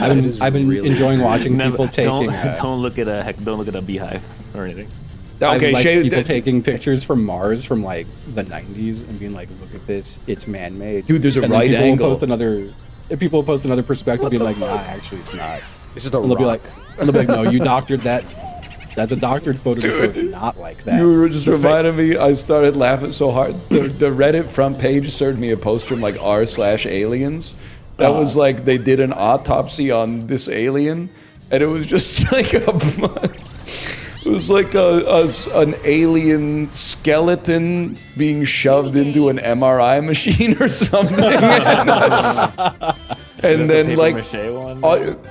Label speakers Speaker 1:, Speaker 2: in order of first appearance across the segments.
Speaker 1: I've been
Speaker 2: really
Speaker 1: enjoying watching
Speaker 3: Never,
Speaker 1: people taking.
Speaker 3: don't look at a beehive or anything.
Speaker 1: Okay, like
Speaker 4: Shay,
Speaker 1: people taking pictures from Mars from like the 90s and being like, "Look at this, it's man-made."
Speaker 4: Dude, there's a
Speaker 1: and then
Speaker 4: right
Speaker 1: people
Speaker 4: angle.
Speaker 1: Will post another, if people post another perspective, being like, "Nah, actually, it's not."
Speaker 2: It's just a
Speaker 1: And they'll be
Speaker 2: rock.
Speaker 1: like, "No, you doctored that. That's a doctored photo, so it's not like that."
Speaker 4: You were just reminded me. I started laughing so hard. The Reddit front page served me a post from like r/aliens. That was like they did an autopsy on this alien, and it was just like it was like an alien skeleton being shoved into an MRI machine or something. And then like,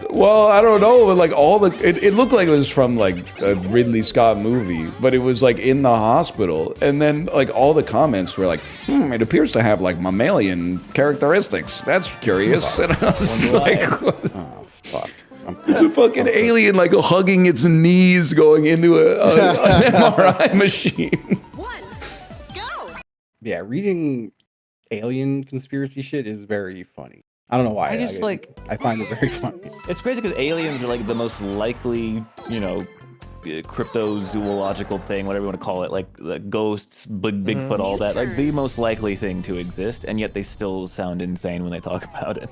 Speaker 4: well, I don't know, but like all the, it looked like it was from like a Ridley Scott movie, but it was like in the hospital. And then like all the comments were like, it appears to have like mammalian characteristics. That's curious. And I was like,
Speaker 1: Oh fuck!
Speaker 4: it's a fucking alien like hugging its knees going into an MRI machine.
Speaker 1: Yeah, reading alien conspiracy shit is very funny. I don't know why. I find it very funny.
Speaker 3: It's crazy because aliens are like the most likely, cryptozoological thing, whatever you want to call it, like the ghosts, Bigfoot, all that, like the most likely thing to exist, and yet they still sound insane when they talk about it.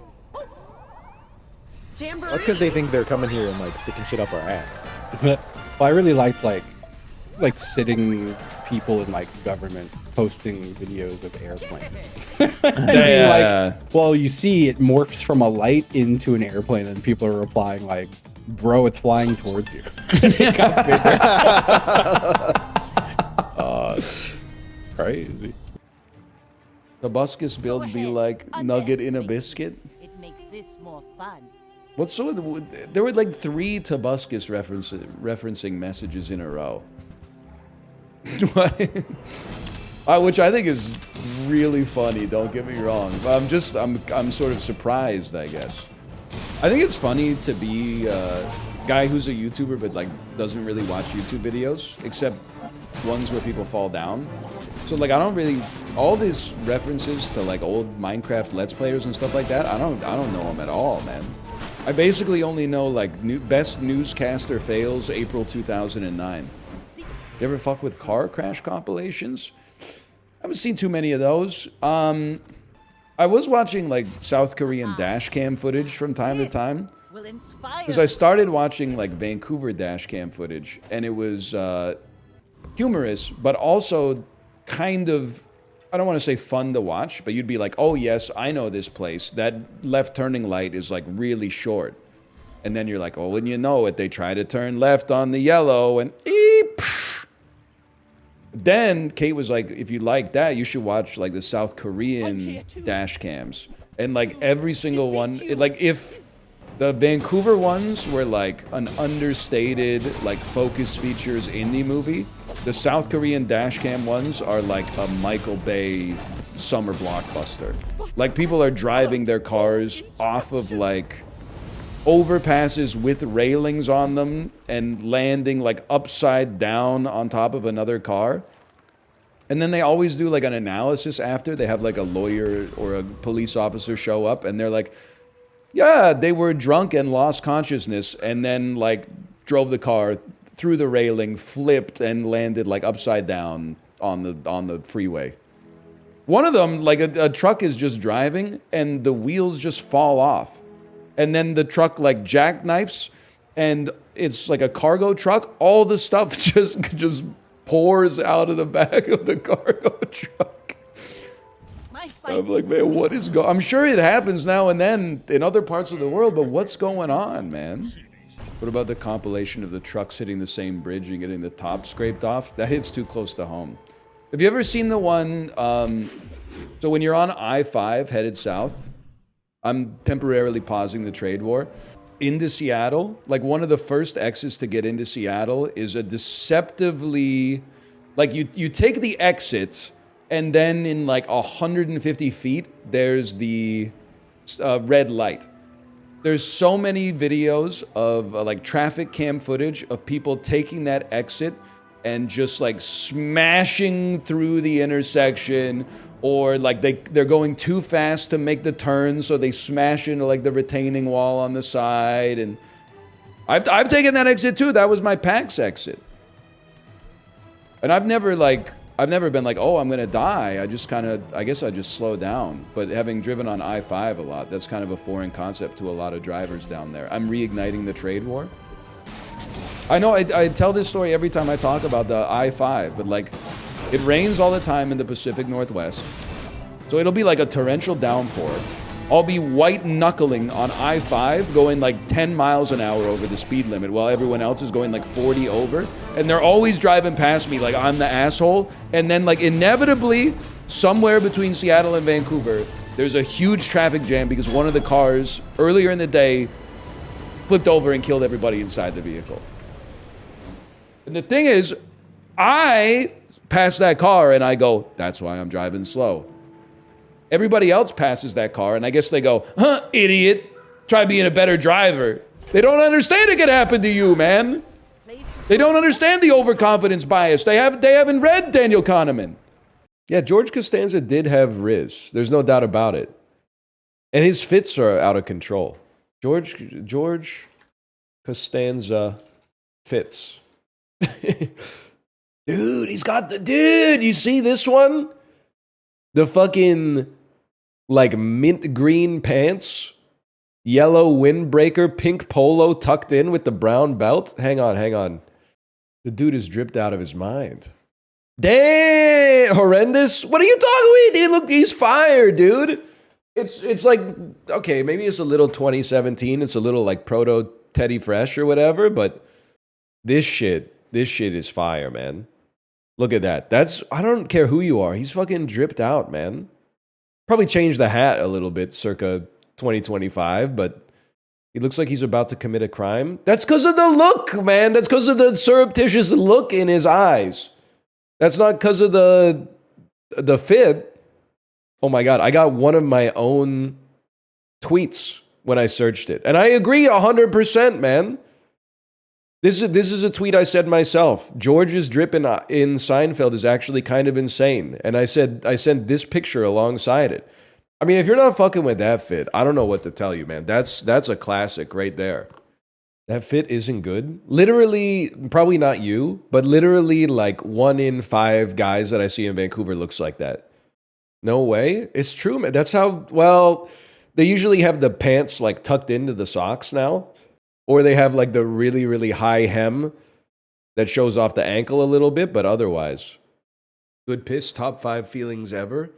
Speaker 2: That's because they think they're coming here and like sticking shit up our ass.
Speaker 1: Well, I really liked like sitting people in like government posting videos of airplanes.
Speaker 4: Yeah.
Speaker 1: Like, well, you see it morphs from a light into an airplane, and people are replying like, "Bro, it's flying towards you." It got bigger. It's crazy.
Speaker 4: Hibiscus build be like nugget in a biscuit.
Speaker 5: It makes this more fun.
Speaker 4: What's so? There were like 3 Tobuscus referencing messages in a row. Which I think is really funny. Don't get me wrong. But I'm sort of surprised, I guess. I think it's funny to be a guy who's a YouTuber but like doesn't really watch YouTube videos except ones where people fall down. So like I don't really all these references to like old Minecraft Let's Players and stuff like that. I don't know them at all, man. I basically only know like best newscaster fails April 2009. You ever fuck with car crash compilations? I haven't seen too many of those. I was watching like South Korean dash cam footage from time to time. Because I started watching like Vancouver dash cam footage, and it was humorous, but also kind of, I don't want to say fun to watch, but you'd be like, oh yes, I know this place. That left turning light is like really short. And then you're like, oh, when you know it, they try to turn left on the yellow and eep. Then Kate was like, if you like that, you should watch like the South Korean dash cams. And like every single one, like if the Vancouver ones were like an understated, like focus features indie movie, the South Korean dash cam ones are like a Michael Bay summer blockbuster. Like people are driving their cars off of like overpasses with railings on them and landing like upside down on top of another car. And then they always do like an analysis after. They have like a lawyer or a police officer show up and they're like, yeah, they were drunk and lost consciousness and then like drove the car through the railing, flipped and landed like upside down on the freeway. One of them, like a truck is just driving and the wheels just fall off. And then the truck like jackknifes and it's like a cargo truck. All the stuff just pours out of the back of the cargo truck. I'm like, man, what is going on? I'm sure it happens now and then in other parts of the world, but what's going on, man? What about the compilation of the trucks hitting the same bridge and getting the top scraped off? That hits too close to home. Have you ever seen the one, so when you're on I-5 headed south, I'm temporarily pausing the trade war, into Seattle, like one of the first exits to get into Seattle is a deceptively, like you take the exit and then in like 150 feet, there's the red light. There's so many videos of like traffic cam footage of people taking that exit and just like smashing through the intersection or like they're going too fast to make the turn, so they smash into like the retaining wall on the side. And I've taken that exit too. That was my PAX exit. And I've never been like, oh, I'm gonna die. I guess I just slow down. But having driven on I-5 a lot, that's kind of a foreign concept to a lot of drivers down there. I'm reigniting the trade war. I know I tell this story every time I talk about the I-5, but like, it rains all the time in the Pacific Northwest. So it'll be like a torrential downpour. I'll be white knuckling on I-5 going like 10 miles an hour over the speed limit while everyone else is going like 40 over. And they're always driving past me like I'm the asshole. And then like inevitably, somewhere between Seattle and Vancouver, there's a huge traffic jam because one of the cars earlier in the day flipped over and killed everybody inside the vehicle. And the thing is, I pass that car and I go, that's why I'm driving slow. Everybody else passes that car and I guess they go, huh, idiot, try being a better driver. They don't understand it could happen to you, man. They don't understand the overconfidence bias. They haven't read Daniel Kahneman.
Speaker 6: Yeah, George Costanza did have rizz. There's no doubt about it. And his fits are out of control. George Costanza fits. Dude, he's got the... Dude, you see this one? The fucking, like, mint green pants, yellow windbreaker, pink polo tucked in with the brown belt. Hang on. The dude is dripped out of his mind. Damn, horrendous. What are you talking about? Look, he's fire, dude. It's like, okay, maybe it's a little 2017. It's a little, like, proto Teddy Fresh or whatever, but this shit is fire, man. Look at that. I don't care who you are. He's fucking dripped out, man. Probably changed the hat a little bit circa 2025, but he looks like he's about to commit a crime. That's because of the look, man. That's because of the surreptitious look in his eyes. That's not because of the fit. Oh my God. I got one of my own tweets when I searched it. And I agree 100%, man. This is a tweet I said myself. George's drip in Seinfeld is actually kind of insane. And I sent this picture alongside it. I mean, if you're not fucking with that fit, I don't know what to tell you, man. That's a classic right there. That fit isn't good. Literally, probably not you, but literally like 1 in 5 guys that I see in Vancouver looks like that. No way. It's true, man. That's how, well, they usually have the pants like tucked into the socks now. Or they have like the really, really high hem that shows off the ankle a little bit, but otherwise. Good piss, top 5 feelings ever.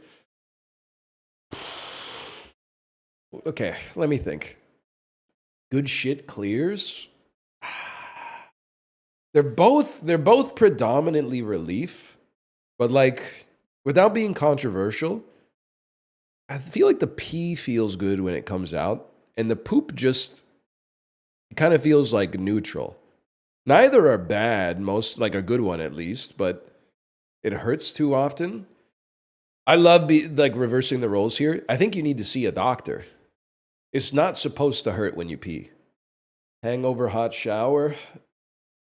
Speaker 6: Okay, let me think. Good shit clears. They're both predominantly relief, but like without being controversial, I feel like the pee feels good when it comes out, and the poop just it kind of feels like neutral. Neither are bad, most like a good one at least, but it hurts too often. I love reversing the roles here. I think you need to see a doctor. It's not supposed to hurt when you pee. Hangover, hot shower.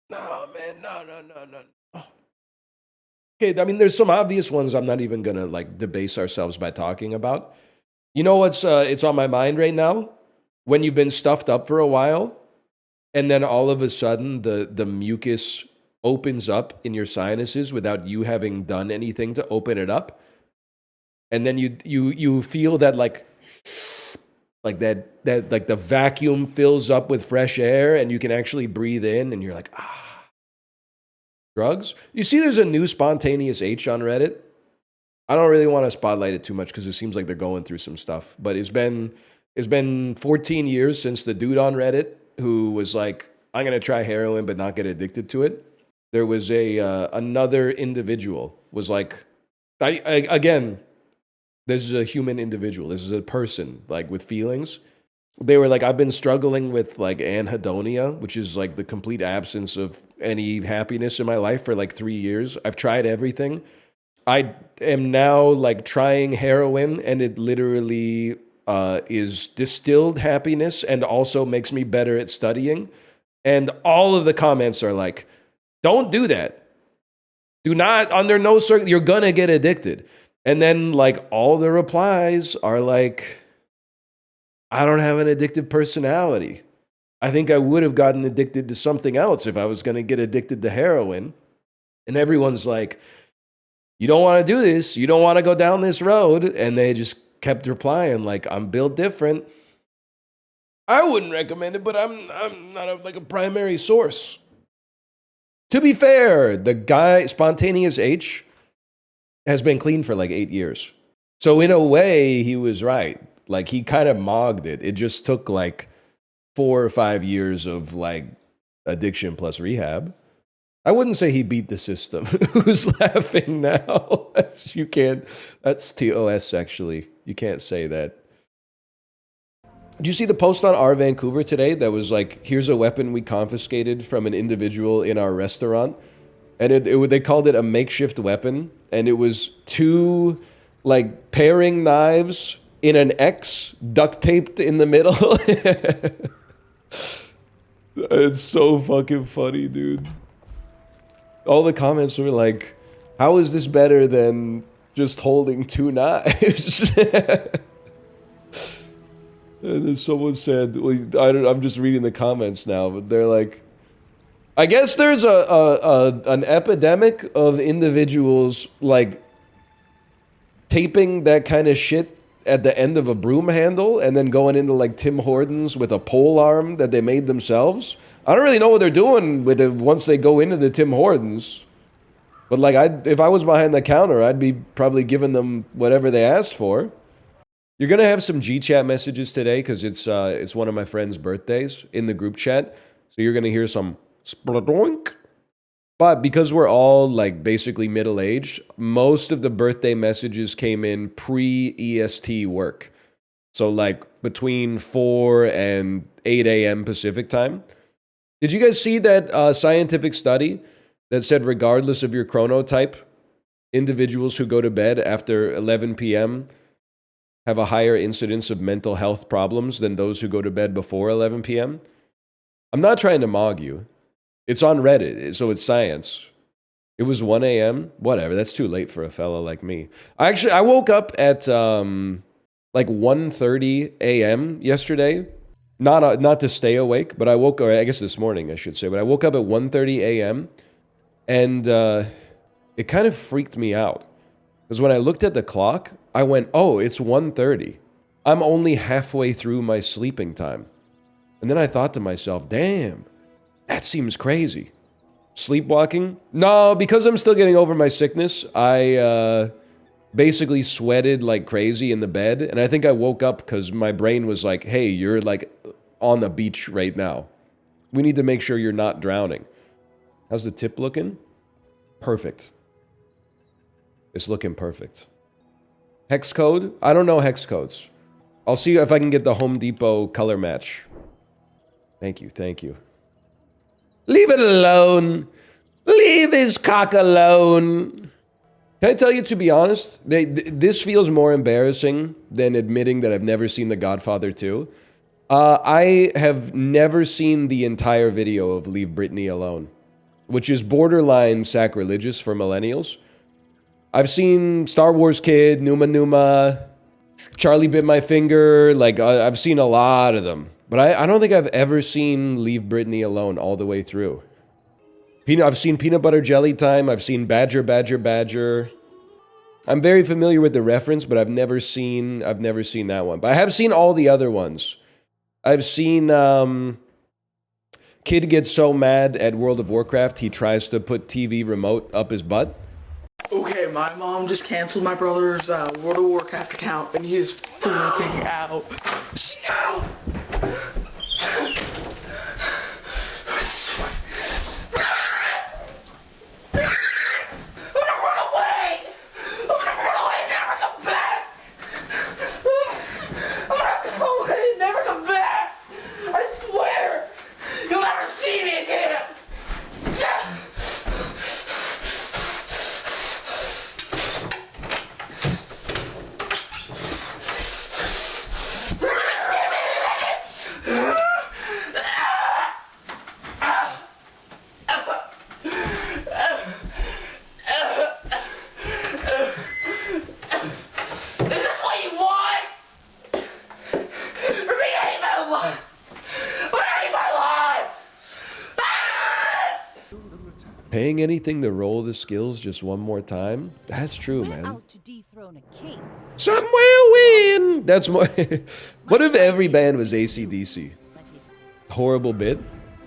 Speaker 6: No, man, no. Okay, I mean, there's some obvious ones I'm not even gonna like debase ourselves by talking about. You know what's it's on my mind right now? When you've been stuffed up for a while, and then all of a sudden the mucus opens up in your sinuses without you having done anything to open it up. And then you feel that like that like the vacuum fills up with fresh air and you can actually breathe in and you're like, ah. Drugs? You see there's a new SpontaneousH on Reddit. I don't really want to spotlight it too much because it seems like they're going through some stuff. But it's been 14 years since the dude on Reddit who was like, I'm going to try heroin but not get addicted to it. There was another individual was like, again, this is a human individual. This is a person like with feelings. They were like, I've been struggling with like anhedonia, which is like the complete absence of any happiness in my life for like 3 years. I've tried everything. I am now like trying heroin and it literally is distilled happiness and also makes me better at studying. And all of the comments are like, don't do that. Do not, under no circumstance, you're gonna get addicted. And then like all the replies are like, I don't have an addictive personality. I think I would have gotten addicted to something else if I was going to get addicted to heroin. And everyone's like, you don't want to do this. You don't want to go down this road. And they just kept replying like, I'm built different. I wouldn't recommend it, but I'm not like a primary source. To be fair, the guy, SpontaneousH, has been clean for like 8 years. So in a way, he was right. Like he kind of mogged it. It just took like 4 or 5 years of like addiction plus rehab. I wouldn't say he beat the system. Who's laughing now? That's TOS actually. You can't say that. Did you see the post on our Vancouver today that was like, here's a weapon we confiscated from an individual in our restaurant? And they called it a makeshift weapon. And it was 2 like paring knives in an X duct taped in the middle. It's so fucking funny, dude. All the comments were like, how is this better than just holding 2 knives? And then someone said, well, I'm just reading the comments now, but they're like, I guess there's an epidemic of individuals like taping that kind of shit at the end of a broom handle and then going into like Tim Hortons with a pole arm that they made themselves. I don't really know what they're doing with it once they go into the Tim Hortons. But like, if I was behind the counter, I'd be probably giving them whatever they asked for. You're gonna have some G-chat messages today because it's one of my friend's birthdays in the group chat. So you're gonna hear some spladoink. But because we're all like basically middle-aged, most of the birthday messages came in pre-EST work. So like between 4 and 8 a.m. Pacific time. Did you guys see that scientific study that said regardless of your chronotype, individuals who go to bed after 11 p.m. have a higher incidence of mental health problems than those who go to bed before 11 p.m.? I'm not trying to mog you. It's on Reddit, so it's science. It was 1 a.m. Whatever, that's too late for a fella like me. I woke up at like 1:30 a.m. yesterday. Not to stay awake, but I guess this morning I should say, but I woke up at 1:30 a.m. and it kind of freaked me out. Because when I looked at the clock, I went, oh, it's 1:30. I'm only halfway through my sleeping time. And then I thought to myself, damn, that seems crazy. Sleepwalking? No, because I'm still getting over my sickness, I basically sweated like crazy in the bed. And I think I woke up because my brain was like, hey, you're like on the beach right now. We need to make sure you're not drowning. How's the tip looking? Perfect. It's looking perfect. Hex code? I don't know hex codes. I'll see if I can get the Home Depot color match. Thank you, thank you. Leave it alone. Leave his cock alone. Can I tell you, to be honest, this feels more embarrassing than admitting that I've never seen The Godfather 2. I have never seen the entire video of Leave Britney Alone, which is borderline sacrilegious for millennials. I've seen Star Wars Kid, Numa Numa, Charlie Bit My Finger, like I've seen a lot of them. But I don't think I've ever seen Leave Britney Alone all the way through. I've seen Peanut Butter Jelly Time, I've seen Badger, Badger, Badger. I'm very familiar with the reference, but I've never seen that one. But I have seen all the other ones. I've seen Kid gets so mad at World of Warcraft, he tries to put TV remote up his butt.
Speaker 7: Okay, my mom just canceled my brother's World of Warcraft account, and he is freaking out.
Speaker 6: Paying anything to roll the skills just one more time? That's true, man.
Speaker 5: Out to dethrone a king.
Speaker 6: Some will win! That's more... What if every band was AC/DC? Horrible bit?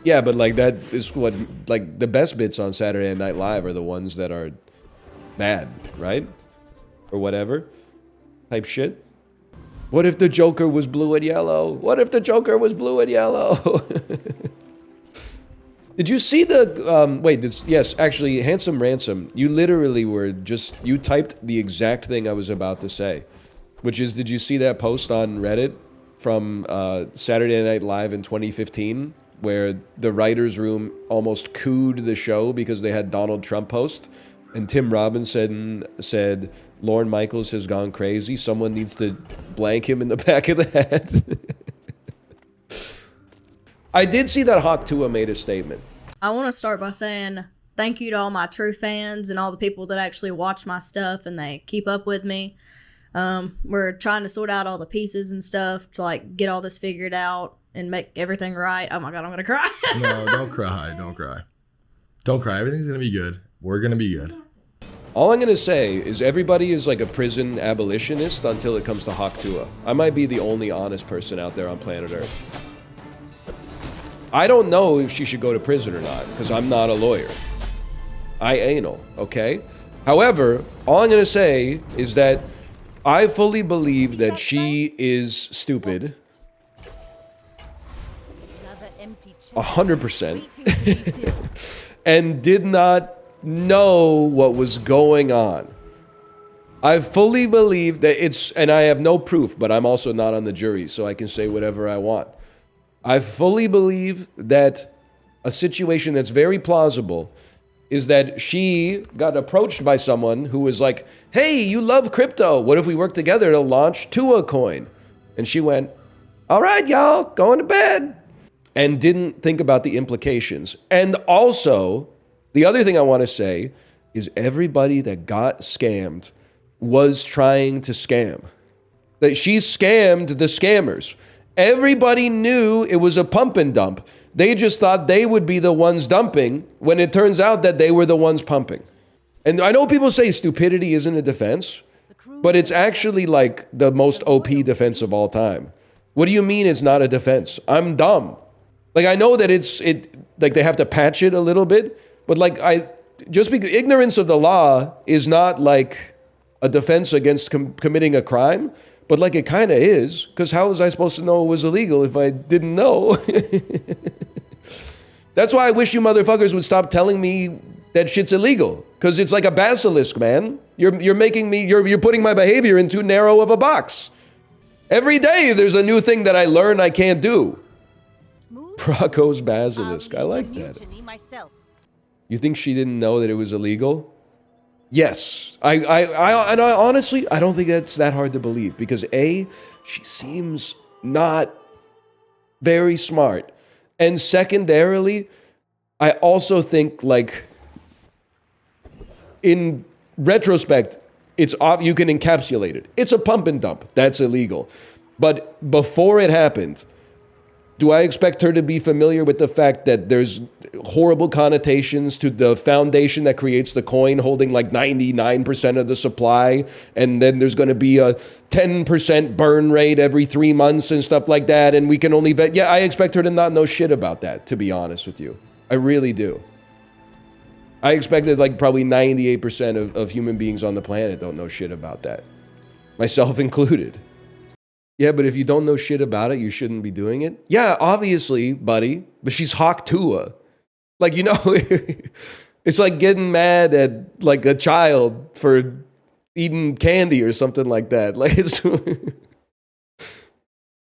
Speaker 6: Yeah, but like that is what... Like the best bits on Saturday Night Live are the ones that are bad, right? Or whatever. Type shit. What if the Joker was blue and yellow? What if the Joker was blue and yellow? Did you see the, wait, this, yes, actually, Handsome Ransom, you literally were just, you typed the exact thing I was about to say. Which is, did you see that post on Reddit from Saturday Night Live in 2015? Where the writer's room almost cooed the show because they had Donald Trump host? And Tim Robinson said, Lorne Michaels has gone crazy. Someone needs to blank him in the back of the head. I did see that Hawk Tuah made a statement.
Speaker 8: I want to start by saying thank you to all my true fans and all the people that actually watch my stuff and they keep up with me. We're trying to sort out all the pieces and stuff to like get all this figured out and make everything right. Oh my God, I'm going to cry.
Speaker 9: No, don't cry. Don't cry. Don't cry. Everything's going to be good. We're going to be good.
Speaker 6: All I'm going to say is everybody is like a prison abolitionist until it comes to Hawk Tuah. I might be the only honest person out there on planet Earth. I don't know if she should go to prison or not, because I'm not a lawyer. I anal, okay? However, all I'm going to say is that I fully believe that she is stupid. 100%. And did not know what was going on. I fully believe that it's, and I have no proof, but I'm also not on the jury, so I can say whatever I want. I fully believe that a situation that's very plausible is that she got approached by someone who was like, hey, you love crypto. What if we work together to launch Tuah coin? And she went, all right, y'all, going to bed. And didn't think about the implications. And also, the other thing I want to say is everybody that got scammed was trying to scam. That she scammed the scammers. Everybody knew it was a pump and dump. They just thought they would be the ones dumping when it turns out that they were the ones pumping. And I know people say stupidity isn't a defense, but it's actually like the most OP defense of all time. What do you mean it's not a defense? I'm dumb. Like I know that like they have to patch it a little bit, but like just because ignorance of the law is not like a defense against committing a crime. But like it kind of is, because how was I supposed to know it was illegal if I didn't know? That's why I wish you motherfuckers would stop telling me that shit's illegal, because it's like a basilisk, man. You're making me, you're putting my behavior in too narrow of a box. Every day there's a new thing that I learn I can't do. Rocco's basilisk, I like that. You think she didn't know that it was illegal? Yes, I honestly, I don't think that's that hard to believe because A, she seems not very smart. And secondarily, I also think like in retrospect, it's you can encapsulate it. It's a pump and dump. That's illegal. But before it happened, do I expect her to be familiar with the fact that there's horrible connotations to the foundation that creates the coin holding like 99% of the supply, and then there's going to be a 10% burn rate every 3 months and stuff like that, and we can only vet? Yeah, I expect her to not know shit about that, to be honest with you. I really do. I expect that like probably 98% of human beings on the planet don't know shit about that. Myself included. Yeah, but if you don't know shit about it, you shouldn't be doing it. Yeah, obviously, buddy. But she's Hawk Tuah. Like, you know, it's like getting mad at like a child for eating candy or something like that. Like, it's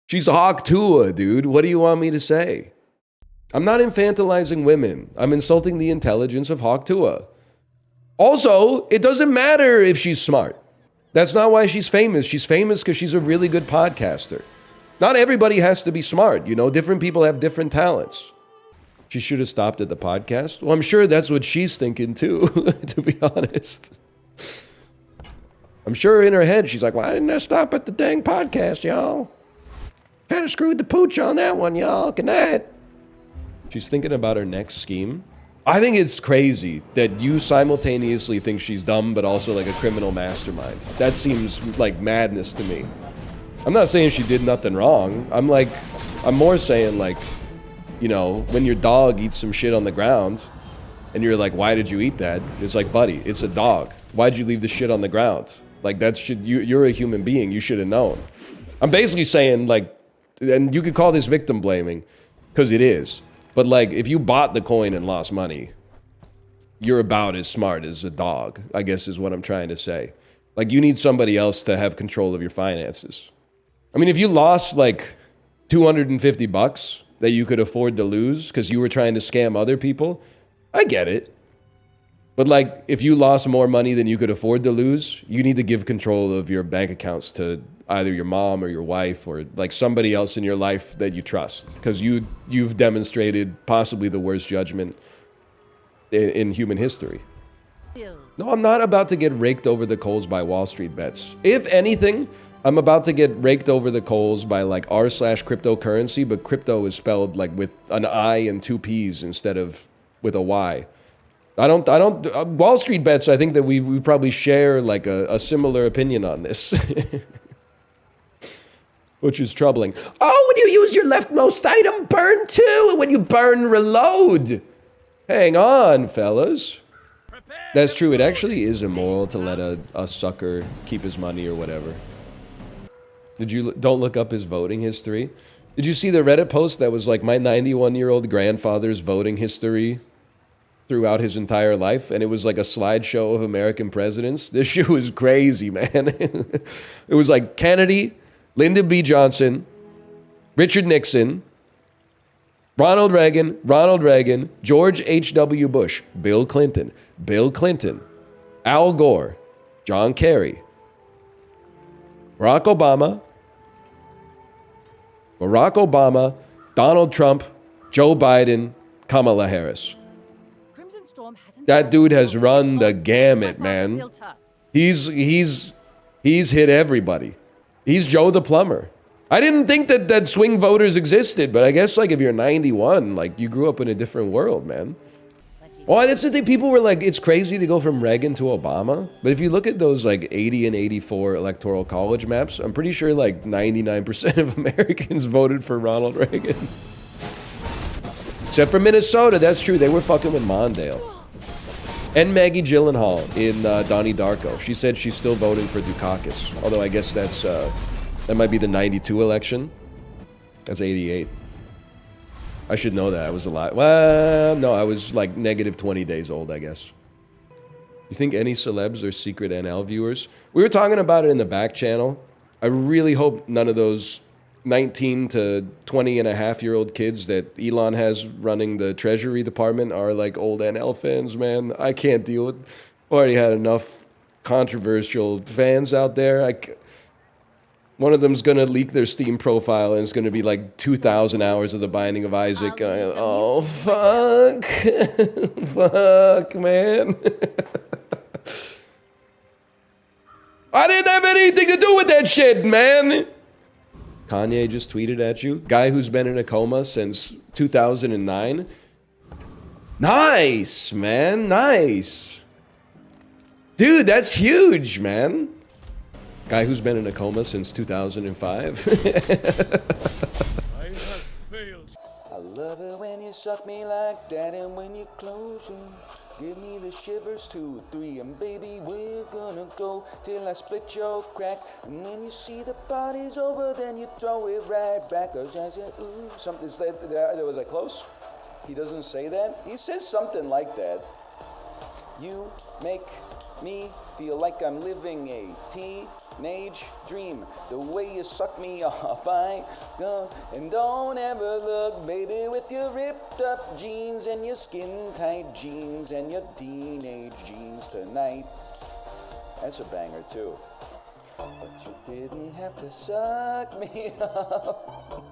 Speaker 6: she's Hawk Tuah, dude. What do you want me to say? I'm not infantilizing women. I'm insulting the intelligence of Hawk Tuah. Also, it doesn't matter if she's smart. That's not why she's famous. She's famous because she's a really good podcaster. Not everybody has to be smart, you know? Different people have different talents. She should have stopped at the podcast. Well, I'm sure that's what she's thinking too, to be honest. I'm sure in her head, she's like, why didn't I stop at the dang podcast, y'all? Kind of screwed the pooch on that one, y'all. Good night. She's thinking about her next scheme. I think it's crazy that you simultaneously think she's dumb, but also like a criminal mastermind. That seems like madness to me. I'm not saying she did nothing wrong. I'm more saying like, you know, when your dog eats some shit on the ground and you're like, why did you eat that? It's like, buddy, it's a dog. Why'd you leave the shit on the ground? Like that should, you're a human being. You should have known. I'm basically saying like, and you could call this victim blaming because it is. But like, if you bought the coin and lost money, you're about as smart as a dog, I guess is what I'm trying to say. Like you need somebody else to have control of your finances. I mean, if you lost like $250 that you could afford to lose because you were trying to scam other people, I get it. But like, if you lost more money than you could afford to lose, you need to give control of your bank accounts to either your mom or your wife or like somebody else in your life that you trust, because you've demonstrated possibly the worst judgment in human history. No, I'm not about to get raked over the coals by Wall Street bets. If anything, I'm about to get raked over the coals by like r/cryptocurrency, but crypto is spelled like with an I and two P's instead of with a Y. Wall Street bets, I think that we probably share like a similar opinion on this. Which is troubling. Oh, when you use your leftmost item, burn too. And when you burn, reload. Hang on, fellas. That's true. It actually is immoral to let a sucker keep his money or whatever. Don't look up his voting history? Did you see the Reddit post that was like my 91-year-old grandfather's voting history throughout his entire life? And it was like a slideshow of American presidents. This shit was crazy, man. It was like Kennedy, Lyndon B. Johnson, Richard Nixon, Ronald Reagan, George H.W. Bush, Bill Clinton, Al Gore, John Kerry, Barack Obama, Donald Trump, Joe Biden, Kamala Harris. That dude has run the gamut, man. He's hit everybody. He's Joe the plumber. I didn't think that swing voters existed, but I guess like if you're 91, like you grew up in a different world, man. Well, that's the thing. People were like, it's crazy to go from Reagan to Obama. But if you look at those like 80 and 84 electoral college maps, I'm pretty sure like 99% of Americans voted for Ronald Reagan. Except for Minnesota, that's true. They were fucking with Mondale. And Maggie Gyllenhaal in Donnie Darko. She said she's still voting for Dukakis. Although I guess that might be the 92 election. That's 88. I should know that. I was alive. Well, no, I was like negative 20 days old, I guess. You think any celebs are secret NL viewers? We were talking about it in the back channel. I really hope none of those 19 to 20 and a half year old kids that Elon has running the Treasury Department are like old NL fans, man. I can't deal with. Already had enough controversial fans out there. One of them's gonna leak their Steam profile and it's gonna be like 2,000 hours of The Binding of Isaac. Oh fuck, fuck, man. I didn't have anything to do with that shit, man. Kanye just tweeted at you. Guy who's been in a coma since 2009. Nice, man. Nice. Dude, that's huge, man. Guy who's been in a coma since 2005.
Speaker 10: I love it when you suck me like that, and when you close them, give me the shivers 2 or 3, and baby we're gonna go till I split your crack. And when you see the party's over, then you throw it right back. Cause I said, ooh, something. Was I close? He doesn't say that. He says something like that. You make me feel like I'm living a teenage dream. The way you suck me off, I go. And don't ever look, baby, with your ripped up jeans and your skin tight jeans and your teenage jeans tonight. That's a banger too. But you didn't have to suck me off.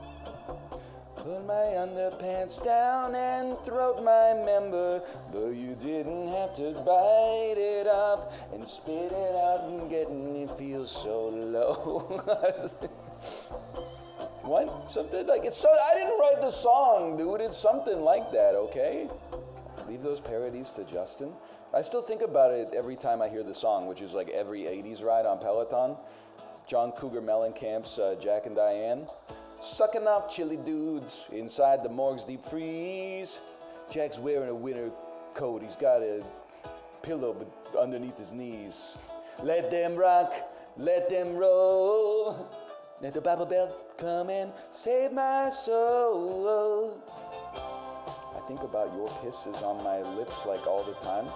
Speaker 10: Put my underpants down and throat my member, but you didn't have to bite it off and spit it out and get me feel so low. What? Something like it's so. I didn't write the song, dude. It's something like that, okay? Leave those parodies to Justin. I still think about it every time I hear the song, which is like every 80s ride on Peloton. John Cougar Mellencamp's Jack and Diane. Sucking off chili dudes inside the morgue's deep freeze. Jack's wearing a winter coat. He's got a pillow underneath his knees. Let them rock, let them roll. Let the Bible belt come and save my soul. I think about your kisses on my lips like all the time.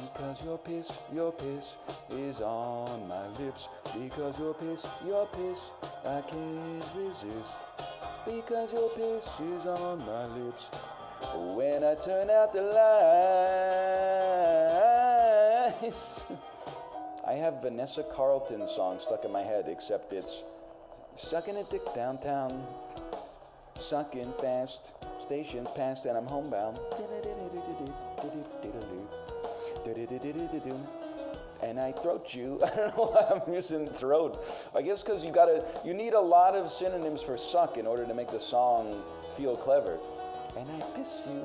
Speaker 10: Because your piss is on my lips. Because your piss, I can't resist. Because your piss is on my lips. When I turn out the lights. I have Vanessa Carlton's song stuck in my head, except it's sucking a dick downtown, sucking fast, stations past and I'm homebound. And I throat you. I don't know why I'm using throat. I guess because you need a lot of synonyms for suck in order to make the song feel clever. And I piss you.